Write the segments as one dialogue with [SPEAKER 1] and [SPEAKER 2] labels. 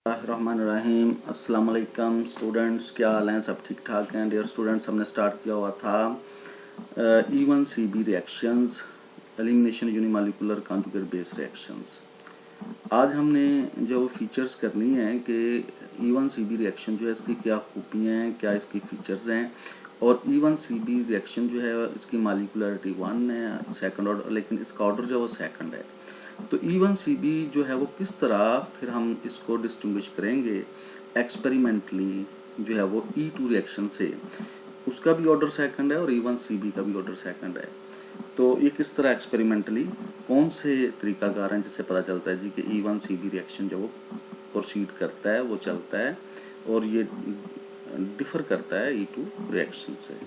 [SPEAKER 1] रहमानिर्रहीम। अस्सलाम वालेकुम स्टूडेंट्स, क्या हाल हैं? सब ठीक ठाक हैं? डियर स्टूडेंट्स, हमने स्टार्ट किया हुआ था E1CB reactions, elimination unimolecular conjugate base reactions. आज हमने जो फीचर्स करनी है कि E1CB रिएक्शन जो है इसकी क्या खूबियाँ हैं, क्या इसकी फीचर्स हैं, और E1CB रिएक्शन जो है इसकी मॉलिक्यूलरिटी 1 है, सेकंड ऑर्डर, लेकिन इसका ऑर्डर जो है वो सेकंड है। तो E1CB जो है वो किस तरह फिर हम इसको डिस्टिंग्विश करेंगे एक्सपेरिमेंटली जो है वो E2 रिएक्शन से, उसका भी ऑर्डर सेकंड है और E1CB का भी ऑर्डर सेकंड है। तो ये किस तरह एक्सपेरिमेंटली कौन से तरीकाकार हैं जिससे पता चलता है जी कि E1CB रिएक्शन जो वो प्रोसीड करता है, वो चलता है और ये डिफर करता है E2 रिएक्शन से।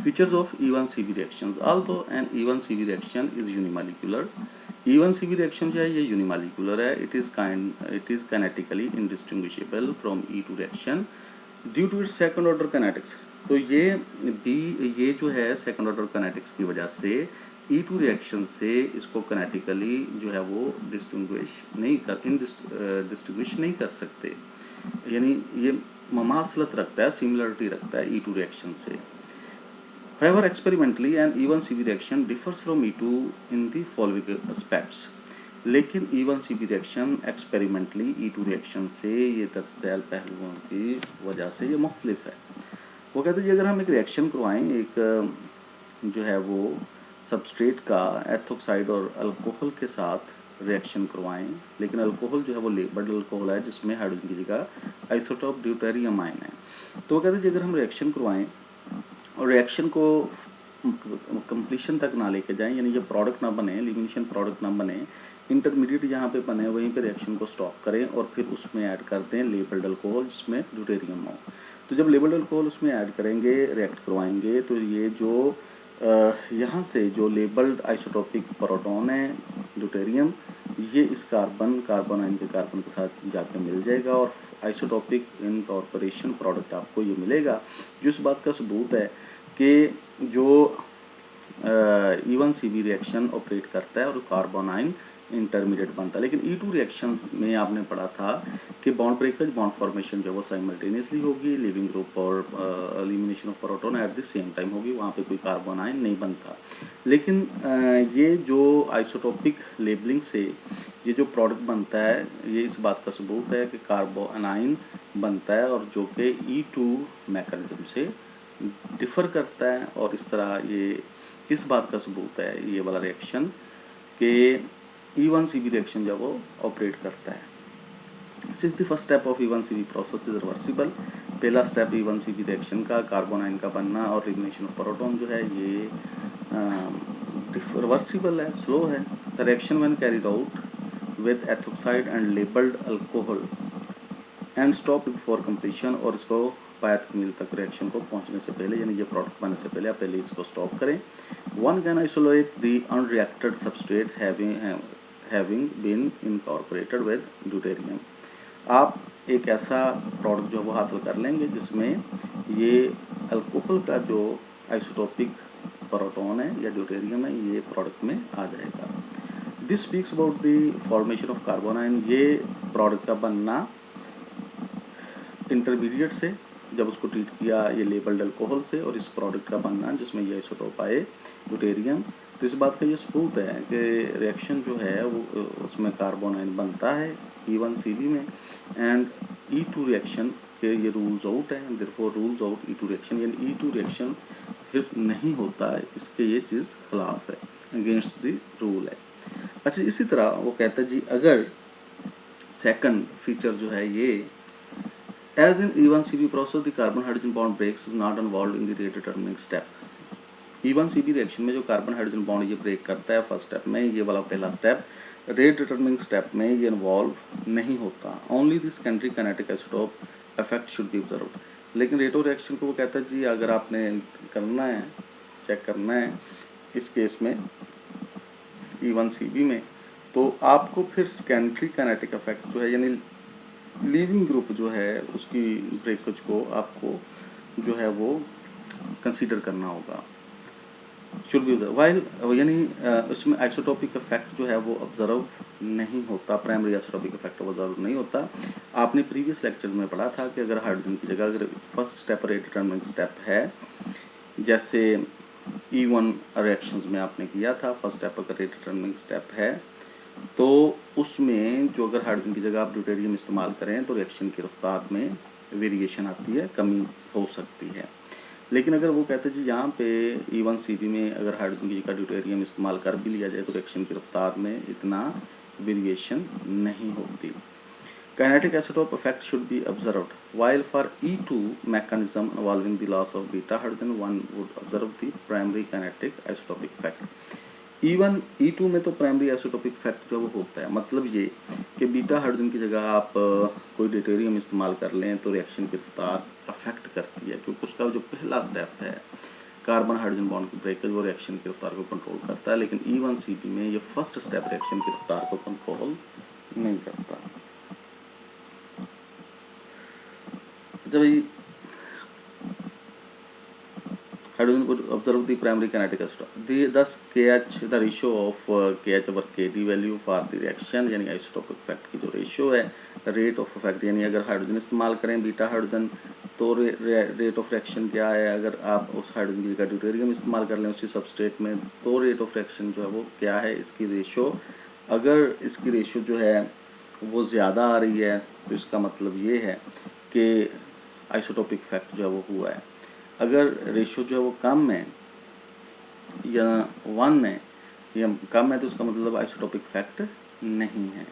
[SPEAKER 1] Features of E1CB reactions. Although an E1CB reaction is unimolecular, E1CB reaction जो है ये unimolecular है. It is kinetically indistinguishable from E2 reaction due to its second order kinetics. तो ये जो है second order kinetics की वजह से E2 reaction से इसको kinetically जो है वो distinguish नहीं कर सकते, यानी ये ममासलत रखता है, similarity रखता है E2 reaction से। However, experimentally an E1CB reaction differs from E2 in the following aspects. लेकिन E1CB reaction experimentally E2 reaction से ये तफसील पहलुओं की वजह से ये मुख्तलिफ है। वो कहते हैं जी अगर हम एक रिएक्शन करवाएं, एक जो है वो सबस्ट्रेट का एथोक्साइड और अल्कोहल के साथ रिएक्शन करवाएं, लेकिन अल्कोहल जो है वो लेबल्ड अल्कोहल है जिसमें हाइड्रोजन की जगह आइसोटोप ड्यूटेरियम आयन है। तो वो कहते हैं जी अगर हम रिएक्शन करवाएं और रिएक्शन को कंप्लीशन तक ना लेके जाएं, यानी ये प्रोडक्ट ना बने, एलिमिनेशन प्रोडक्ट ना बने, इंटरमीडिएट जहाँ पे बने वहीं पे रिएक्शन को स्टॉप करें और फिर उसमें ऐड कर दें लेबल्ड अल्कोहल जिसमें ड्यूटेरियम हो। तो जब लेबल्ड अल्कोहल उसमें ऐड करेंगे, रिएक्ट करवाएंगे, तो ये जो यहाँ से जो लेबल्ड आइसोटोपिक प्रोटॉन है ड्यूटेरियम, ये इस कार्बन आयन के कार्बन के साथ जाके मिल जाएगा और आइसोटोपिक इनकॉर्पोरेशन प्रोडक्ट आपको ये मिलेगा, जो इस बात का सबूत है कि जो E1CB रिएक्शन ऑपरेट करता है और कार्बन आयन इंटरमीडिएट बनता है। लेकिन E2 रिएक्शंस में आपने पढ़ा था कि बॉन्ड ब्रेकेज, बॉन्ड फॉर्मेशन जो वो साइमल्टेनियसली होगी, लिविंग ग्रुप और elimination of proton at the same time होगी, वहाँ पे कोई कार्बन आयन नहीं बनता। लेकिन ये जो आइसोटोपिक लेबलिंग से ये जो प्रोडक्ट बनता है, ये इस बात का सबूत है कि कार्बन आयन बनता है और जो कि E2 मैकेनिज्म से डिफर करता है, और इस तरह ये इस बात का सबूत है ये वाला रिएक्शन कि E1CB रिएक्शन जब वो ऑपरेट करता है। Since the first step of E1CB process is reversible, पहला स्टेप E1CB रिएक्शन का कार्बन आयन का बनना और एलिमिनेशन ऑफ प्रोटॉन जो है ये रिवर्सिबल है, स्लो है। The reaction when carried out with ethoxide and labelled alcohol and stop before completion, और इसको पायत मील तक रिएक्शन को पहुंचने से पहले, यानी ये प्रोडक्ट बनने से पहले आप पहले इसको स्टॉप करें। One can isolate the unreacted substrate having been incorporated with deuterium. आप एक ऐसा प्रोडक्ट जो वो हासिल कर लेंगे जिसमें ये अल्कोहल का जो आइसोटोपिक प्रोटॉन है या ड्यूटेरियम है ये प्रोडक्ट में आ जाएगा। This speaks about the formation of carbon ion, ये प्रोडक्ट का बनना इंटरमीडिएट से जब उसको ट्रीट किया ये लेबल्ड अल्कोहल से, और इस प्रोडक्ट का बनना जिसमें ये आइसोटोप आए ड्यूटेरियम। तो इस बात का ये सबूत है कि रिएक्शन जो है वो उसमें कार्बन आयन बनता है E1CB में, एंड E2 रिएक्शन के ये रूल्स आउट है, therefore rules out E2 reaction, यानी E2 रिएक्शन फिर नहीं होता है, इसके ये चीज़ खिलाफ है, अगेंस्ट द रूल है। अच्छा, इसी तरह वो कहता है जी अगर सेकंड फीचर जो है ये, as in E1CB process the carbon hydrogen bond breaks is not involved in the rate determining step. E1CB reaction में जो कार्बन हाइड्रोजन बॉन्ड ये ब्रेक करता है फर्स्ट स्टेप में, ये वाला पहला स्टेप, रेट डिटरमिनिंग स्टेप में ये इन्वॉल्व नहीं होता। Only the secondary kinetic isotope effect should be observed. लेकिन रेटो रिएक्शन को वो कहता है जी अगर आपने करना है, चेक करना है इस केस में E1CB में, तो आपको फिर सेकेंडरी काइनेटिक इफेक्ट जो है, यानी लिविंग ग्रुप जो है उसकी ब्रेकेज को आपको जो है वो कंसीडर करना होगा। शुड बी वाइल, यानी उसमें आइसोटोपिक इफेक्ट जो है वो ऑब्जर्व नहीं होता, प्राइमरी आइसोटोपिक इफेक्ट ऑब्जर्व नहीं होता। आपने प्रीवियस लेक्चर में पढ़ा था कि अगर हाइड्रोजन की जगह अगर first step rate determining step है, जैसे E1 रिएक्शंस में आपने किया था, फर्स्ट स्टेप अगर रेट डिटरमिनिंग स्टेप है तो उसमें जो अगर हाइड्रोजन की जगह आप ड्यूटेरियम इस्तेमाल करें तो रिएक्शन की रफ्तार में वेरिएशन आती है, कमी हो सकती है। लेकिन अगर वो कहते हैं जी यहाँ पे E1CP में अगर हाइड्रोजन की जगह ड्यूटेरियम इस्तेमाल कर भी लिया जाए तो रिएक्शन की रफ्तार में इतना वेरिएशन नहीं होती। Kinetic isotope effect should be observed. While for E2 mechanism involving the loss of beta hydrogen, one would observe the primary kinetic isotopic effect. E1 E2 में तो प्राइमरी आइसोटोपिक इफेक्ट जो वो होता है, मतलब ये कि बीटा हाइड्रोजन की जगह आप कोई ड्यूटेरियम इस्तेमाल कर लें तो रिएक्शन की रफ्तार अफेक्ट करती है, क्योंकि उसका जो पहला स्टेप है कार्बन हाइड्रोजन बॉन्ड की ब्रेकेज वो रिएक्शन की रफ्तार को कंट्रोल करता है। लेकिन E1CP में ये फर्स्ट स्टेप रिएक्शन की रफ्तार को कंट्रोल नहीं करता। जब hydrogen would observe the primary kinetic isotope. Thus KH, the ratio of KH over KD value for the reaction, यानी isotopic effect की जो रेशियो है, रेट ऑफ इफेक्ट, यानी अगर हाइड्रोजन इस्तेमाल करें बीटा हाइड्रोजन तो रेट ऑफ रिएक्शन क्या है, अगर आप उस हाइड्रोजन की जगह ड्यूटेरियम इस्तेमाल कर लें उसी सबस्ट्रेट में तो रेट ऑफ रिएक्शन जो है वो क्या है, इसकी रेशियो। अगर इसकी रेशियो जो है वो ज़्यादा आ रही है तो इसका मतलब ये है कि आइसोटोपिक इफेक्ट जो है वो हुआ है। अगर रेशियो जो है वो कम है या 1 है या कम है तो उसका मतलब आइसोटोपिक इफेक्ट नहीं है।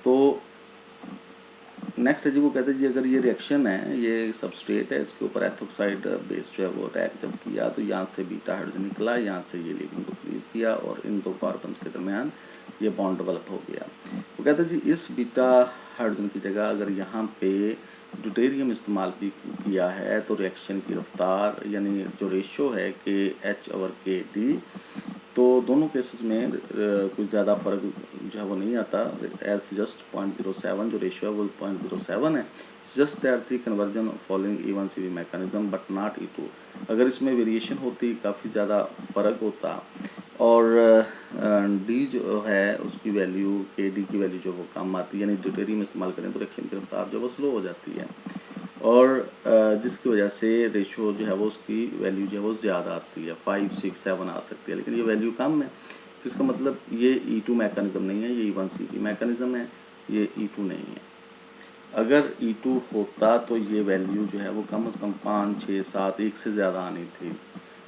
[SPEAKER 1] तो नेक्स्ट है जी, वो कहते हैं जी अगर ये रिएक्शन है, ये सबस्ट्रेट है, इसके ऊपर एथोक्साइड बेस जो है वो अटैक जब किया तो यहाँ से बीटा हाइड्रोजन निकला, यहाँ से ये लीविंग ग्रुप लीव किया और इन दो कार्बन के दरमियान ये बॉन्ड डेवलप हो गया। वो कहते हैं जी इस बीटा हाइड्रोजन की जगह अगर यहाँ पे ड्यूटेरियम इस्तेमाल भी किया है तो रिएक्शन की रफ्तार यानी जो रेशियो है KH/KD, तो दोनों केसेस में कुछ ज़्यादा फर्क जो है वो नहीं आता, एज जस्ट 0.07 जो रेशियो है वो 0.07 है। Just that the conversion following E1CP mechanism but not E2। अगर इसमें वेरिएशन होती, काफ़ी ज़्यादा फर्क होता और डी जो है उसकी वैल्यू KD की वैल्यू जो वो कम आती, यानी ड्यूटेरियम इस्तेमाल करें तो रिएक्शन की रफ्तार जो वो स्लो हो जाती है और जिसकी वजह से रेशियो जो है वो उसकी वैल्यू जो है वो ज़्यादा आती है, 5, 6, 7 आ सकती है, लेकिन ये वैल्यू कम है तो इसका मतलब ये E2 मैकेनिज्म नहीं है, ये E1CP मैकेनिज्म है, ये E2 नहीं है। अगर E2 होता तो ये वैल्यू जो है वो कम से कम 5, 6, 7, 1 से ज़्यादा आनी थी,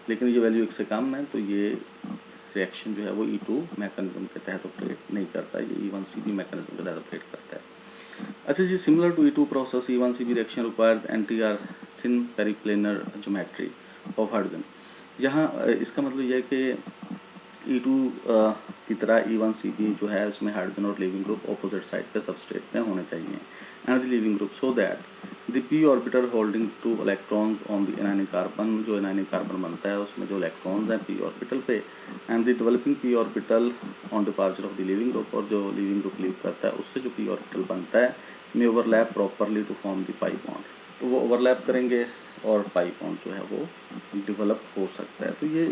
[SPEAKER 1] लेकिन ये वैल्यू 1 से कम है तो ये रिएक्शन जो है वो E2 मैकेनिज्म के तहत ऑपरेट नहीं करता, ये E1CP मैकेनिज्म के तहत ऑपरेट करता है। अच्छा जी, similar to E2 process E1CP reaction requires NTR syn periplanar geometry of hydrogen. यहाँ इसका मतलब यह है कि E2 की तरह E1CP जो है उसमें हाइड्रोजन और लीविंग ग्रुप ऑपोजिट साइड पे सबस्ट्रेट में होने चाहिए and the leaving group so that the p orbital holding 2 electrons on the anionic carbon, जो एनायनिक कार्बन बनता है उसमें जो इलेक्ट्रॉन्स हैं p ऑर्बिटल पे and the developing p orbital on departure of the leaving group, और जो leaving group leave करता है उससे जो p ऑर्बिटल बनता है में overlap properly to form the pi bond, तो वो ओवरलैप करेंगे और पाई बॉन्ड जो है वो डेवलप हो सकता है। तो ये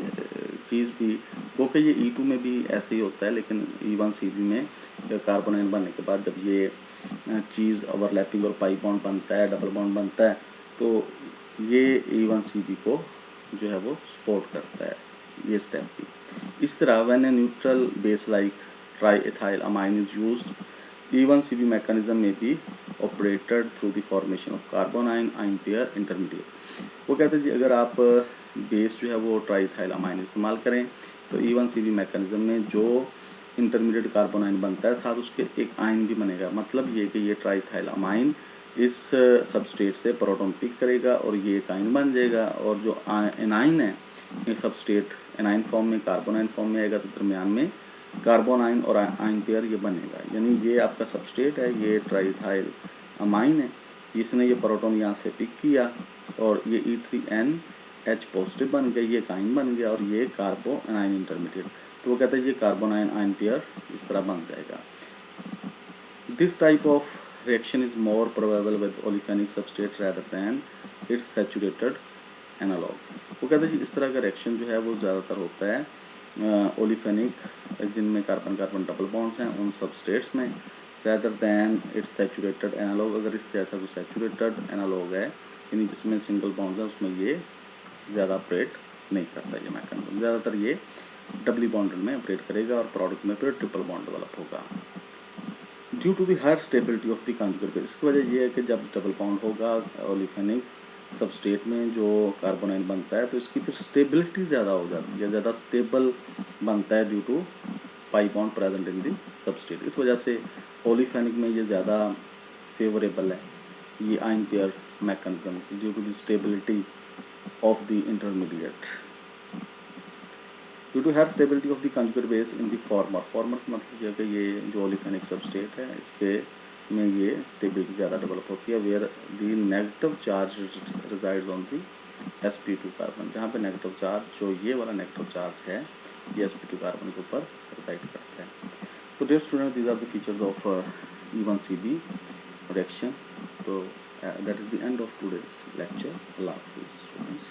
[SPEAKER 1] चीज़ भी क्योंकि ये E2 में भी ऐसे ही होता है, लेकिन E1CP में कार्बन आयन बनने के बाद जब ये चीज़ ओवरलैपिंग और पाई बॉन्ड बनता है, डबल बॉन्ड बनता है, तो ये E1CP को जो है वो सपोर्ट करता है ये स्टेप भी। इस तरह when a neutral base like triethyl amine is used, E1CP mechanism may be operated through the formation of carbon ion pair intermediate। वो कहते हैं जी अगर आप बेस जो है वो ट्राईथाइल अमाइन इस्तेमाल करें तो E1CP मैकेनिज्म में जो इंटरमीडिएट कार्बन आयन बनता है साथ उसके एक आयन भी बनेगा, मतलब ये कि ये ट्राईथाइल अमाइन इस सबस्ट्रेट से प्रोटॉन पिक करेगा और ये एक आयन बन जाएगा, और जो एनाइन है एक सबस्ट्रेट एनाइन फॉर्म में कार्बन आयन फॉर्म में आएगा तो दरमियान में कार्बन आयन और आयन पेयर ये बनेगा, यानी ये आपका सबस्ट्रेट है, ये ट्राईथाइल अमाइन है, इसने ये प्रोटॉन यहाँ से पिक किया और ये E3NH पॉजिटिव बन गया, ये आयन बन गया और ये कार्बो आयन इंटरमीडिएट, तो वो कहते हैं ये कार्बन आयन आयन पेयर इस तरह बन जाएगा। This type of reaction is more probable with olefinic substrate rather than its saturated analogue. वो कहते हैं जी इस तरह का रिएक्शन जो है वो ज़्यादातर होता है ओलिफेनिक जिनमें कार्बन कार्बन डबल बॉन्ड्स हैं उन सबस्ट्रेट्स में, rather than its saturated analogue. अगर इससे ऐसा कोई सैचुरेटेड एनालॉग है यानी जिसमें सिंगल बॉन्ड्स हैं उसमें ये ज़्यादा ऑपरेट नहीं करता ये मैकेनिज्म, ज़्यादातर ये डबली बॉन्ड में ऑपरेट करेगा और प्रोडक्ट में फिर ट्रिपल बॉन्ड डेवलप होगा। Due to the higher stability of the conjugate base, इसकी वजह ये है कि जब डबल बॉन्ड होगा ओलिफेनिक सबस्ट्रेट में जो कार्बोनाइन बनता है तो इसकी फिर स्टेबिलिटी ज़्यादा हो जाती है, ज़्यादा स्टेबल बनता है due to pi bond present in the substrate. इस वजह से ओलिफेनिक में ये ज़्यादा फेवरेबल है ये ion pair mechanism due to the stability of the intermediate. Due to higher stability of the conjugate base in the former का मतलब यह कि ये जो ओलिफेनिक सबस्टेट है इसके में ये स्टेबिलिटी ज़्यादा डेवलप होती है, where the negative charge resides on the sp2 carbon, जहाँ पे नेगेटिव चार्ज जो ये वाला नेगेटिव चार्ज है ये sp2 कार्बन के ऊपर रिजाइड करता है। तो dear student these are the features of E1CB reaction. तो that is the end of today's lecture. Allah Hafiz students.